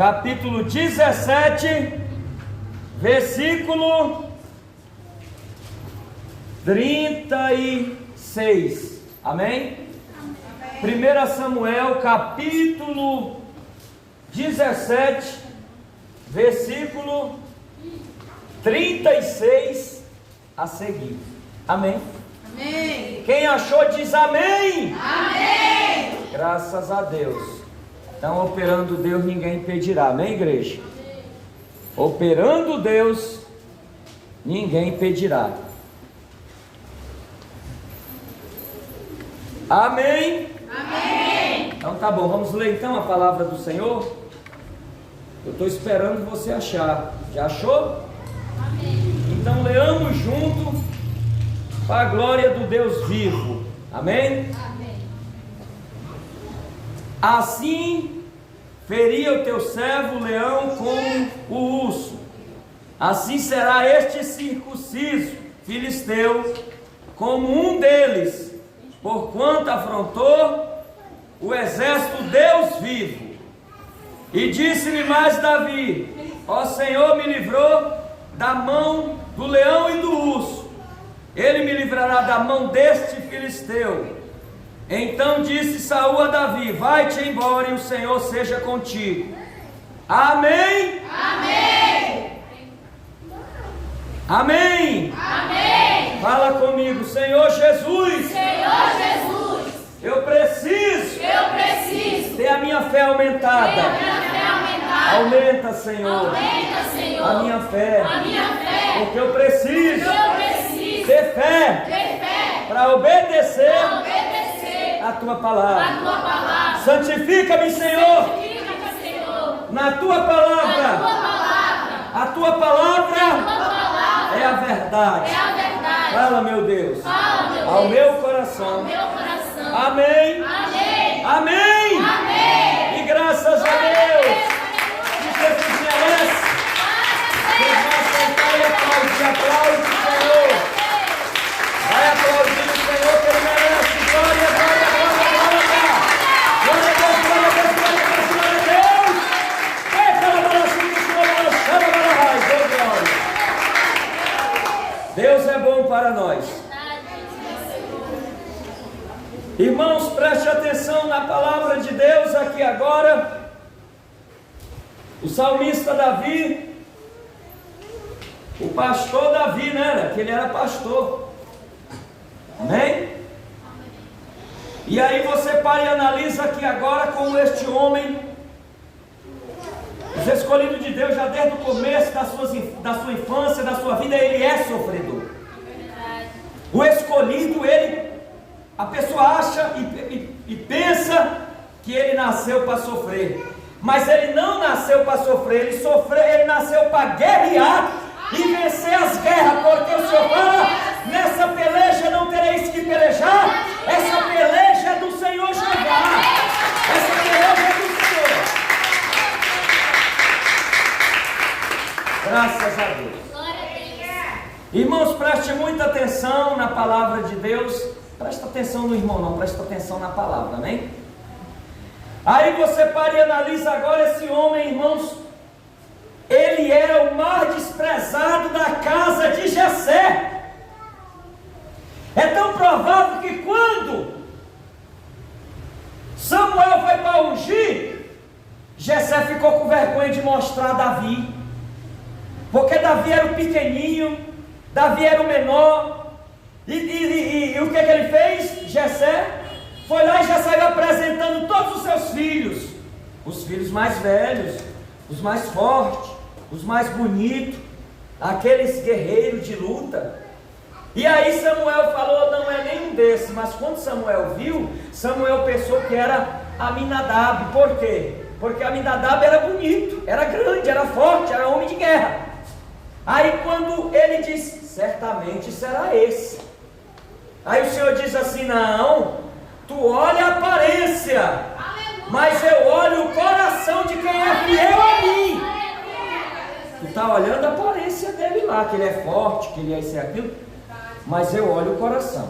capítulo 17, versículo 36. Amém? 1 Samuel, capítulo 17, versículo 36 a seguir. Amém? Amém. Quem achou diz amém. Amém. Graças a Deus. Então, operando Deus, ninguém impedirá. Amém, igreja? Operando Deus, ninguém impedirá. Amém? Amém. Então tá bom, vamos ler então a palavra do Senhor. Eu estou esperando você achar. Já achou? Amém. Então leamos junto para a glória do Deus vivo. Amém? Amém. Assim feria o teu servo o leão como o urso. Assim será este circunciso filisteu como um deles, porquanto afrontou o exército Deus vivo. E disse-me mais Davi: ó Senhor, me livrou da mão do leão e do urso, ele me livrará da mão deste filisteu. Então disse Saul a Davi: vai-te embora e o Senhor seja contigo. Amém? Amém. Amém? Amém. Fala comigo, Senhor Jesus. Senhor Jesus, Eu preciso ter a minha fé aumentada. tenha a minha fé aumentada. Aumenta, Senhor, Aumenta, Senhor, a minha fé, a minha fé. porque eu preciso Eu preciso ter fé ter fé para obedecer para obedecer a tua a palavra. tua palavra. Santifica-me, Senhor, Santifica-me, Senhor, na tua a palavra. tua palavra. A tua A tua palavra palavra é a verdade. é a verdade. Fala, meu Deus, Fala, meu ao Deus, meu ao coração. meu coração. Amém. Amém. Amém. Amém. E graças a Deus, que Jesus merece. Vocês vão sentar e aplaudir. Aplaude o Senhor. Vai aplaudir o Senhor, que Ele merece. Glória, glória, glória, glória. Glória a Deus, glória a Deus, glória a Deus, glória a Deus. Eita, na balacinha do Senhor, na chama, na raiz. Oh, glória. Deus é bom para nós. Irmãos, preste atenção na palavra de Deus aqui agora. O salmista Davi, o pastor Davi, né? Que ele era pastor. Amém? E aí você para e analisa aqui agora como este homem, os escolhidos de Deus, já desde o começo da sua infância, da sua vida, ele é sofredor. O escolhido, a pessoa acha e pensa que ele nasceu para sofrer, mas ele não nasceu para sofrer, ele nasceu para guerrear e vencer as guerras, porque o Senhor fala: nessa peleja não tereis que pelejar, essa peleja é do Senhor Jeová, essa peleja é do Senhor. Graças a Deus. Irmãos, preste muita atenção na palavra de Deus. Presta atenção no irmão, não, presta atenção na palavra, amém? Aí você para e analisa agora esse homem, irmãos. Ele era o mais desprezado da casa de Jessé. É tão provável que quando Samuel foi para ungir, Jessé ficou com vergonha de mostrar Davi, porque Davi era o pequeninho, Davi era o menor. E o que ele fez? Jessé foi lá e já saiu apresentando todos os seus filhos, os filhos mais velhos, os mais fortes, os mais bonitos, aqueles guerreiros de luta. E aí Samuel falou: não é nenhum desses. Mas quando Samuel viu, Samuel pensou que era Aminadab. Por quê? Porque Aminadab era bonito, era grande, era forte, era homem de guerra. Aí quando ele disse: certamente será esse. Aí o Senhor diz assim: não, tu olha a aparência, mas eu olho o coração de quem é fiel a mim. Tu está olhando a aparência dele lá, que ele é forte, que ele é isso e aquilo, mas eu olho o coração.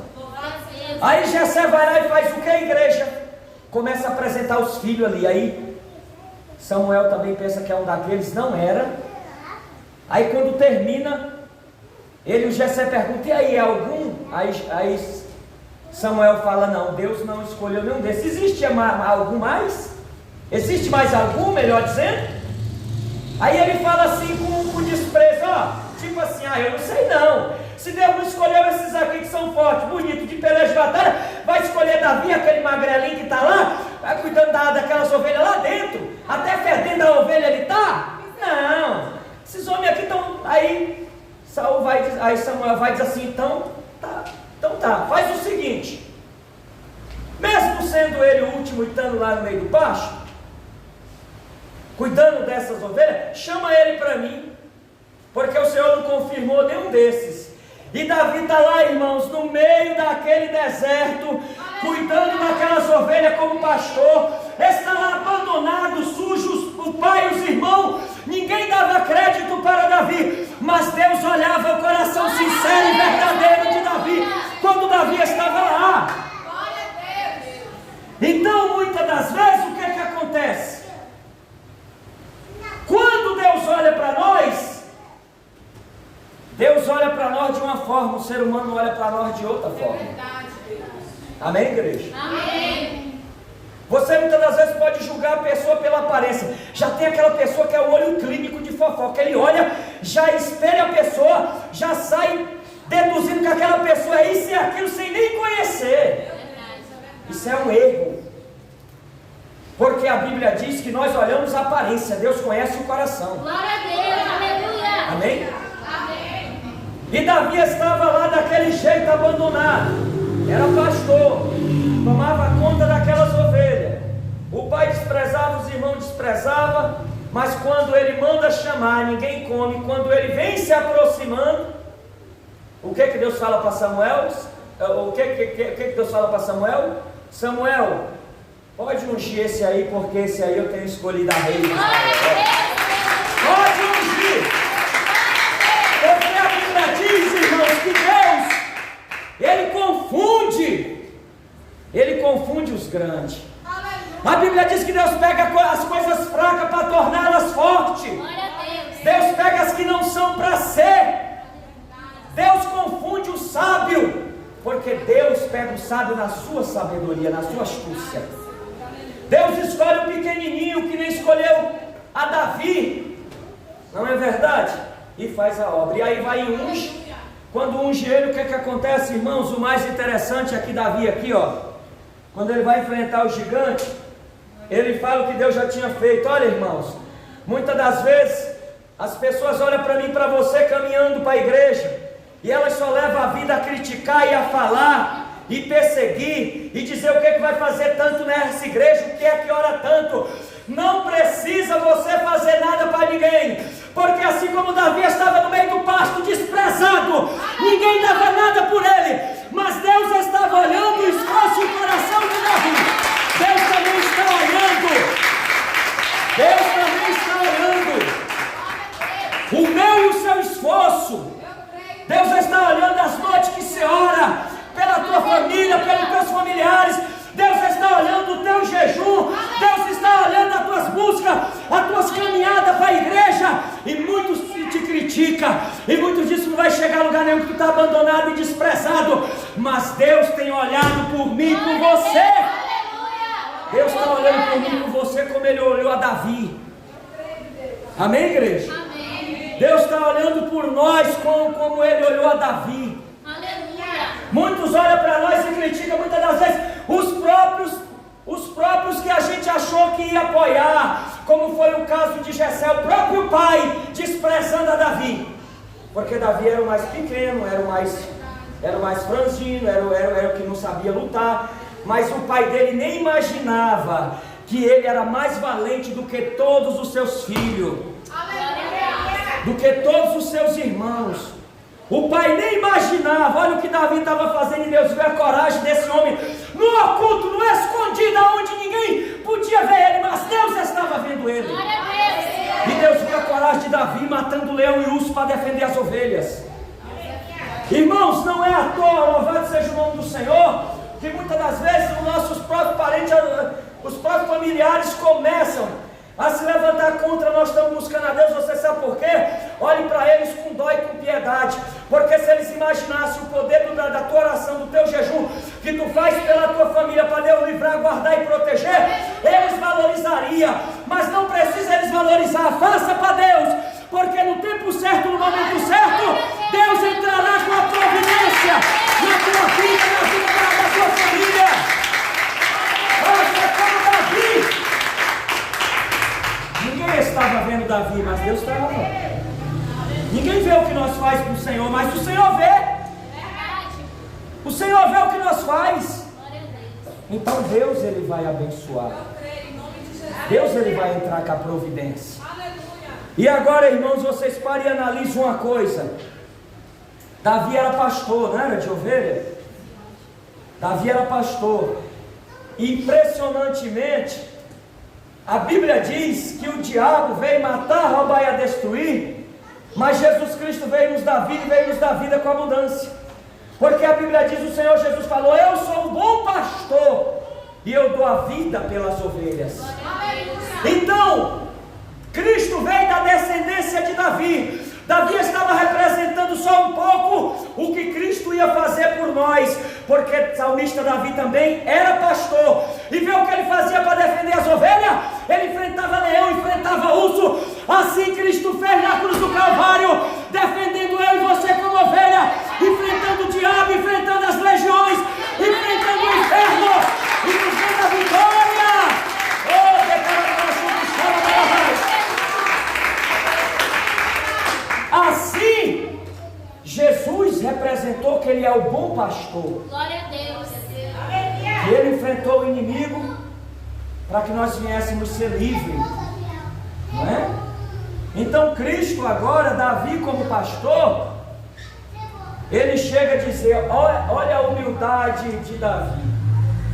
Aí Jessé vai lá e faz o que, igreja? Começa a apresentar os filhos ali. Aí Samuel também pensa que é um daqueles, não era. Aí quando termina, ele e o Jessé perguntam, e aí, é algum? Aí Samuel fala, não, Deus não escolheu nenhum desses. Existe algum mais? Existe mais algum, melhor dizendo? Aí ele fala assim com desprezo, tipo assim, eu não sei não. Se Deus não escolheu esses aqui que são fortes, bonitos, de peleja de batalha, vai escolher Davi, aquele magrelinho que está lá, vai cuidando daquelas ovelhas lá dentro, até fedendo a ovelha ele está? Não, esses homens aqui estão. Aí Samuel vai dizer assim, então tá, faz o seguinte, mesmo sendo ele o último e estando lá no meio do pasto, cuidando dessas ovelhas, chama ele para mim, porque o Senhor não confirmou nenhum desses. E Davi está lá, irmãos, no meio daquele deserto, cuidando daquelas ovelhas como pastor, está lá abandonado, sujo, o pai e os irmãos, ninguém dava crédito para Davi, mas Deus olhava o coração sincero e verdadeiro de Davi, quando Davi estava lá. Então, muitas das vezes, o que é que acontece? Quando Deus olha para nós, Deus olha para nós de uma forma, o ser humano olha para nós de outra forma. Amém, igreja? Amém. Você muitas das vezes pode julgar a pessoa pela aparência. Já tem aquela pessoa que é o olho clínico de fofoca. Ele olha, já espelha a pessoa, já sai deduzindo que aquela pessoa é isso e aquilo sem nem conhecer. Isso é um erro. Porque a Bíblia diz que nós olhamos a aparência, Deus conhece o coração. Glória a Deus, aleluia. Amém? E Davi estava lá daquele jeito abandonado, era pastor, tomava conta daquelas ovelhas. O pai desprezava, os irmãos desprezavam, mas quando ele manda chamar, ninguém come. Quando ele vem se aproximando, o que Deus fala para Samuel? O que Deus fala para Samuel? Samuel, pode ungir esse aí, porque esse aí eu tenho escolhido a rei. Pode ungir. Porque a Bíblia diz, irmãos, que Deus, Ele confunde os grandes. A Bíblia diz que Deus pega as coisas fracas para torná-las fortes. Deus pega as que não são para ser. Deus confunde o sábio, porque Deus pega o sábio na sua sabedoria, na sua astúcia. Deus escolhe o pequenininho que nem escolheu a Davi, não é verdade? E faz a obra, e aí vai e unge. Quando unge ele, o que acontece, irmãos? O mais interessante é que Davi aqui, quando ele vai enfrentar o gigante, ele fala o que Deus já tinha feito. Olha, irmãos, muitas das vezes as pessoas olham para mim e para você caminhando para a igreja, e elas só levam a vida a criticar e a falar e perseguir e dizer o que vai fazer tanto nessa igreja, o que é que ora tanto. Não precisa você fazer nada para ninguém, porque assim como Davi estava no meio do pasto desprezado, ninguém dava nada por ele, mas Deus estava olhando o esforço e o coração de Davi. Deus também está olhando o meu e o seu esforço. Deus está olhando as noites que você ora pela tua família, pelos teus familiares. Deus está olhando o teu jejum. Deus está olhando as tuas buscas, as tuas caminhadas para a igreja. E muitos te criticam, e muitos dizem que não vai chegar a lugar nenhum, que tu está abandonado e desprezado. Mas Deus tem olhado por mim e por você. Deus está olhando por mim e por você como Ele olhou a Davi. Amém, igreja? Amém. Deus está olhando por nós como Ele olhou a Davi. Muitos olham para nós e criticam muitas das vezes os próprios que a gente achou que ia apoiar, como foi o caso de Jessé, o próprio pai desprezando a Davi, porque Davi era o mais pequeno, era o mais franzino, era o que não sabia lutar, mas o pai dele nem imaginava que ele era mais valente do que todos os seus filhos, do que todos os seus irmãos. O pai nem imaginava. Olha o que Davi estava fazendo, e Deus viu a coragem desse homem no oculto, no escondido, onde ninguém podia ver ele, mas Deus estava vendo ele. E Deus viu a coragem de Davi matando leão e urso para defender as ovelhas. Irmãos, não é à toa, louvado seja o nome do Senhor, que muitas das vezes os nossos próprios parentes, os próprios familiares começam a se levantar contra, nós estamos buscando a Deus. Você sabe por quê? Olhe para eles com dó e com piedade, porque se eles imaginassem o poder da tua oração, do teu jejum, que tu faz pela tua família, para Deus livrar, guardar e proteger, eles valorizariam. Mas não precisa eles valorizar, faça para Deus, porque no tempo certo, no momento certo, Deus entrará com a providência na tua vida, na vida da tua família. Faça como Davi. Ninguém estava vendo Davi, mas Deus estava vendo. Ninguém vê o que nós faz para o Senhor, mas o Senhor vê. O Senhor vê o que nós faz. Então Deus, Ele vai abençoar. Deus, Ele vai entrar com a providência. E agora, irmãos, vocês parem e analisem uma coisa. Davi era pastor, não era de ovelha? Davi era pastor. Impressionantemente, a Bíblia diz que o diabo veio matar, roubar e destruir, mas Jesus Cristo veio nos dar vida e veio nos dar vida com abundância. Porque a Bíblia diz, o Senhor Jesus falou: eu sou o bom pastor e eu dou a vida pelas ovelhas. Então, Cristo veio da descendência de Davi. Davi estava representando só um pouco o que Cristo ia fazer por nós, porque o salmista Davi também era pastor, e viu o que ele fazia para defender as ovelhas? Ele enfrentava leão, enfrentava urso. Assim Cristo fez na cruz do Calvário, defendendo eu e você como ovelha, enfrentando o diabo, enfrentando as legiões, enfrentando o inferno, e nos dando a vitória. Oh, assim, Jesus representou que Ele é o bom pastor. Glória a Deus. E Ele enfrentou o inimigo para que nós viéssemos ser livres, não é? Então Cristo agora, Davi como pastor, ele chega a dizer, olha a humildade de Davi.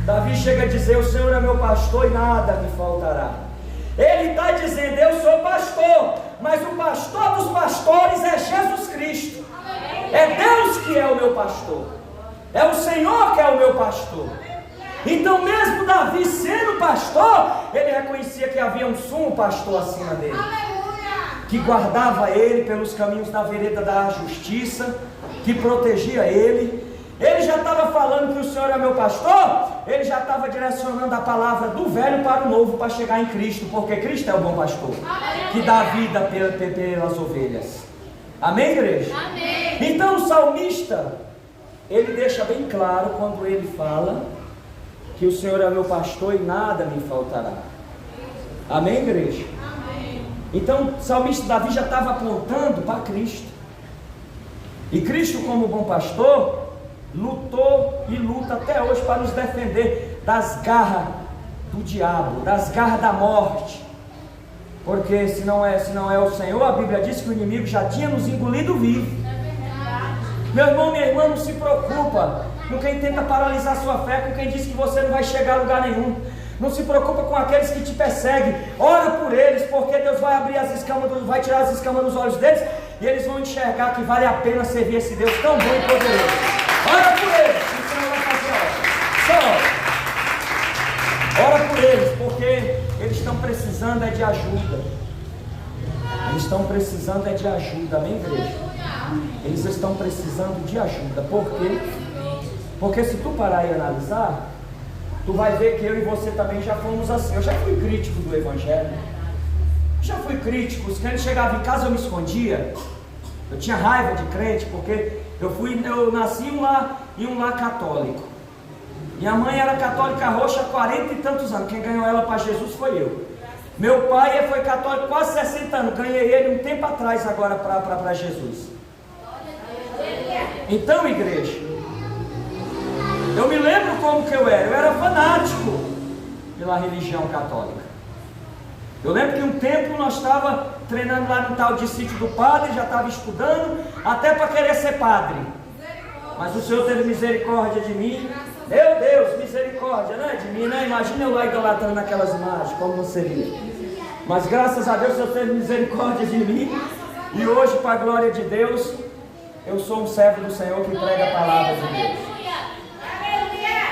Davi chega a dizer: o Senhor é meu pastor e nada me faltará. Ele está dizendo: eu sou pastor, mas o pastor dos pastores é Jesus Cristo. É Deus que é o meu pastor, é o Senhor que é o meu pastor. Então mesmo Davi sendo pastor, ele reconhecia que havia um sumo pastor acima dele, que guardava ele pelos caminhos da vereda da justiça, que protegia ele. Ele já estava falando que o Senhor é meu pastor, ele já estava direcionando a palavra do velho para o novo, para chegar em Cristo, porque Cristo é o bom pastor, que dá vida pelas ovelhas. Amém, igreja? Amém. Então o salmista, ele deixa bem claro quando ele fala que o Senhor é meu pastor e nada me faltará. Amém, igreja? Amém. Então o salmista Davi já estava apontando para Cristo. E Cristo, como bom pastor, lutou e luta até hoje para nos defender das garras do diabo, das garras da morte. Porque se não é o Senhor, a Bíblia diz que o inimigo já tinha nos engolido vivo. Meu irmão, minha irmã, não se preocupa com quem tenta paralisar sua fé, com quem diz que você não vai chegar a lugar nenhum. Não se preocupa com aqueles que te perseguem. Ora por eles, porque Deus vai abrir as escamas, vai tirar as escamas dos olhos deles, e eles vão enxergar que vale a pena servir esse Deus tão bom e poderoso. Ora por eles, o Senhor vai fazer só ora por eles, porque eles estão precisando de ajuda. Eles estão precisando de ajuda, amém, igreja? Eles estão precisando de ajuda. Por quê? Porque se tu parar e analisar, tu vai ver que eu e você também já fomos assim. Eu já fui crítico do Evangelho. Já fui crítico. Quando ele chegava em casa eu me escondia. Eu tinha raiva de crente, porque eu nasci em um lar católico. Minha mãe era católica roxa há 40 e tantos anos. Quem ganhou ela para Jesus foi eu. Meu pai foi católico quase 60 anos. Ganhei ele um tempo atrás agora para Jesus. Então, igreja, eu me lembro como que eu era fanático pela religião católica. Eu lembro que um tempo nós estávamos treinando lá no tal de sítio do padre, já estava estudando, até para querer ser padre. Mas o Senhor teve misericórdia de mim. Meu Deus, misericórdia, né? De mim, né? Imagina eu lá idolatrando aquelas imagens, como não seria. Mas graças a Deus o Senhor teve misericórdia de mim. E hoje, para a glória de Deus, eu sou um servo do Senhor que prega a palavra de Deus.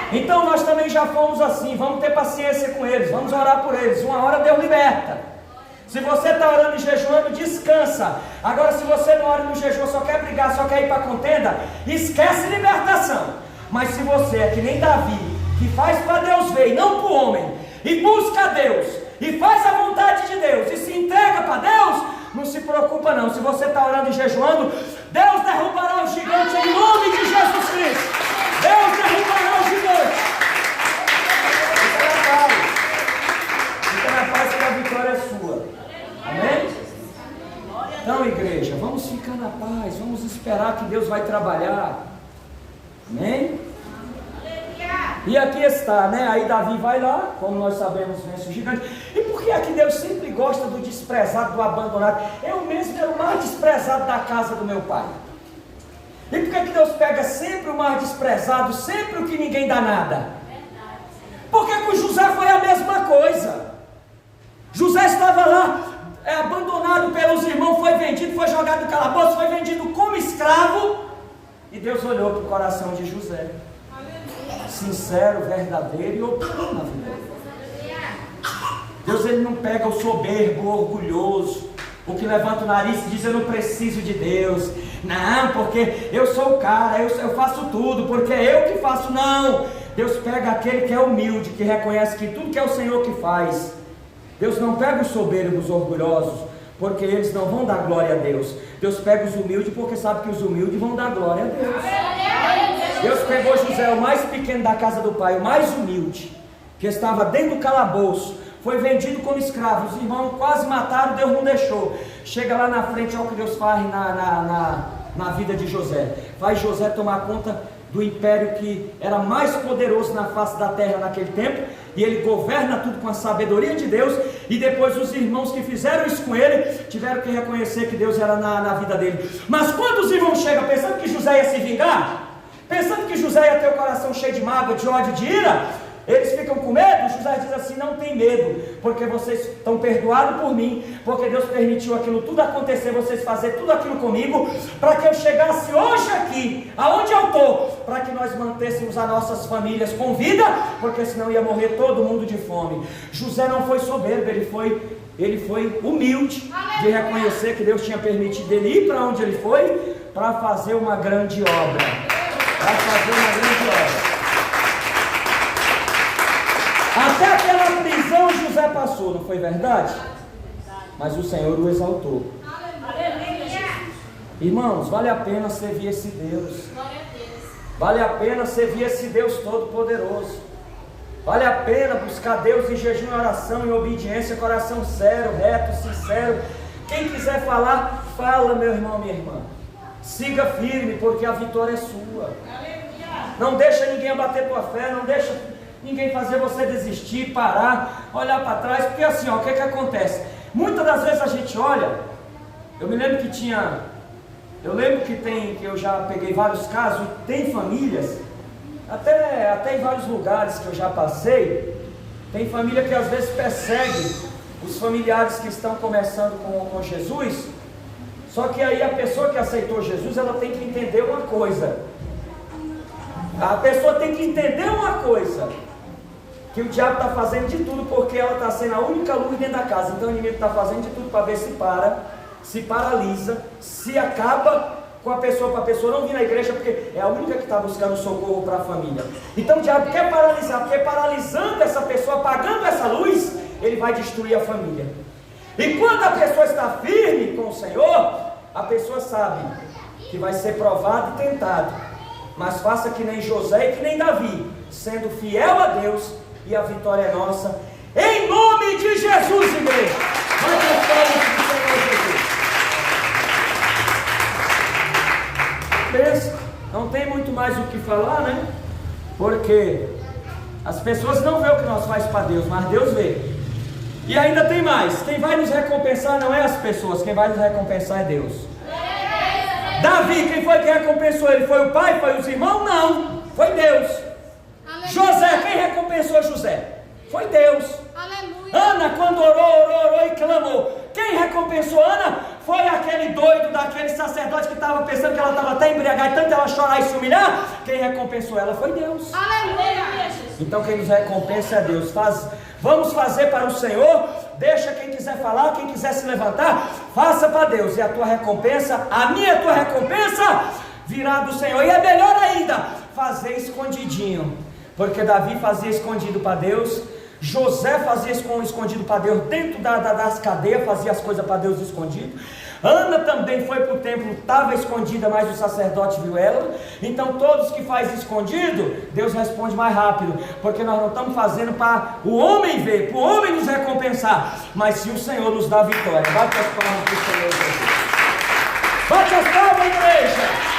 Então nós também já fomos assim. Vamos ter paciência com eles, vamos orar por eles. Uma hora Deus liberta. Se você está orando e jejuando, descansa. Agora, se você não ora no jejum, só quer brigar, só quer ir para a contenda, esquece libertação. Mas se você é que nem Davi, que faz para Deus ver e não para o homem, e busca a Deus, e faz a vontade de Deus, e se entrega para Deus, não se preocupa não. Se você está orando e jejuando, Deus derrubará o gigante em nome de Jesus Cristo. Deus derrubará o gigante. Fica na paz que a vitória é sua. Amém? Então, igreja, vamos ficar na paz, vamos esperar que Deus vai trabalhar. Amém? E aqui está, né? Aí Davi vai lá, como nós sabemos, vence o gigante. E por que é que Deus sempre gosta do desprezado, do abandonado? Eu mesmo era o mais desprezado da casa do meu pai. E por que é que Deus pega sempre o mais desprezado, sempre o que ninguém dá nada? Porque com José foi a mesma coisa. José estava lá, abandonado pelos irmãos, foi vendido, foi jogado no calabouço, foi vendido como escravo. E Deus olhou para o coração de José. Sincero, verdadeiro e oportuno na vida. Deus, ele não pega o soberbo, o orgulhoso, o que levanta o nariz e diz: eu não preciso de Deus. Não, porque eu sou o cara, eu faço tudo, porque é eu que faço. Não, Deus pega aquele que é humilde, que reconhece que tudo que é o Senhor que faz. Deus não pega os soberbos, os orgulhosos, porque eles não vão dar glória a Deus. Deus pega os humildes, porque sabe que os humildes vão dar glória a Deus. Deus pegou José, o mais pequeno da casa do pai, o mais humilde, que estava dentro do calabouço, foi vendido como escravo. Os irmãos quase mataram, Deus não deixou. Chega lá na frente, olha o que Deus faz na vida de José. Faz José tomar conta do império que era mais poderoso na face da terra naquele tempo, e ele governa tudo com a sabedoria de Deus. E depois os irmãos que fizeram isso com ele tiveram que reconhecer que Deus era na vida dele. Mas quando os irmãos chegam pensando que José ia se vingar, pensando que José ia ter o coração cheio de mágoa, de ódio, de ira, eles ficam com medo. José diz assim: não tem medo, porque vocês estão perdoados por mim, porque Deus permitiu aquilo tudo acontecer, vocês fazerem tudo aquilo comigo, para que eu chegasse hoje aqui, aonde eu estou, para que nós mantêssemos as nossas famílias com vida, porque senão ia morrer todo mundo de fome. José não foi soberbo, ele foi humilde, de reconhecer que Deus tinha permitido ele ir para onde ele foi, para fazer uma grande obra. Até aquela prisão José passou, não foi verdade? Mas o Senhor o exaltou. Irmãos, vale a pena servir esse Deus. Vale a pena servir esse Deus todo-poderoso. Vale a pena buscar Deus em jejum, oração, em obediência, coração sério, reto, sincero. Quem quiser falar, fala, meu irmão, minha irmã. Siga firme, porque a vitória é sua. Não deixa ninguém abater tua fé, não deixa ninguém fazer você desistir, parar, olhar para trás, porque assim, ó, o que que acontece? Muitas das vezes a gente olha, eu lembro que eu já peguei vários casos, tem famílias, até em vários lugares que eu já passei, tem família que às vezes persegue os familiares que estão começando com Jesus. Só que aí a pessoa que aceitou Jesus, ela tem que entender uma coisa. A pessoa tem que entender uma coisa, que o diabo está fazendo de tudo, porque ela está sendo a única luz dentro da casa. Então o inimigo está fazendo de tudo para ver se paralisa, se acaba com a pessoa, para a pessoa não vir na igreja, porque é a única que está buscando socorro para a família. Então o diabo quer paralisar, porque paralisando essa pessoa, apagando essa luz, ele vai destruir a família. E quando a pessoa está firme com o Senhor, a pessoa sabe que vai ser provado e tentado, mas faça que nem José e que nem Davi, sendo fiel a Deus, e a vitória é nossa, em nome de Jesus, igreja. Vai para o Senhor Jesus. Não tem muito mais o que falar, né? Porque as pessoas não veem o que nós faz para Deus, mas Deus vê. E ainda tem mais. Quem vai nos recompensar não é as pessoas, quem vai nos recompensar é Deus. Davi, quem foi que recompensou ele? Foi o pai? Foi os irmãos? Não, foi Deus. Aleluia. José, quem recompensou José? Foi Deus. Aleluia. Ana, quando orou e clamou, quem recompensou Ana? Foi aquele doido daquele sacerdote que estava pensando que ela estava até embriagada, tanto ela chorar e se humilhar. Quem recompensou ela foi Deus. Aleluia. Então quem nos recompensa é Deus. Vamos fazer para o Senhor, deixa quem quiser falar, quem quiser se levantar, faça para Deus, e a tua recompensa, a tua recompensa virá do Senhor. E é melhor ainda, fazer escondidinho, porque Davi fazia escondido para Deus, José fazia escondido para Deus, dentro das cadeias, fazia as coisas para Deus escondido. Ana também foi para o templo, estava escondida, mas o sacerdote viu ela. Então todos que fazem escondido, Deus responde mais rápido, porque nós não estamos fazendo para o homem ver, para o homem nos recompensar, mas se o Senhor nos dá vitória. Bate as palmas para o Senhor. Bate as palmas, igreja.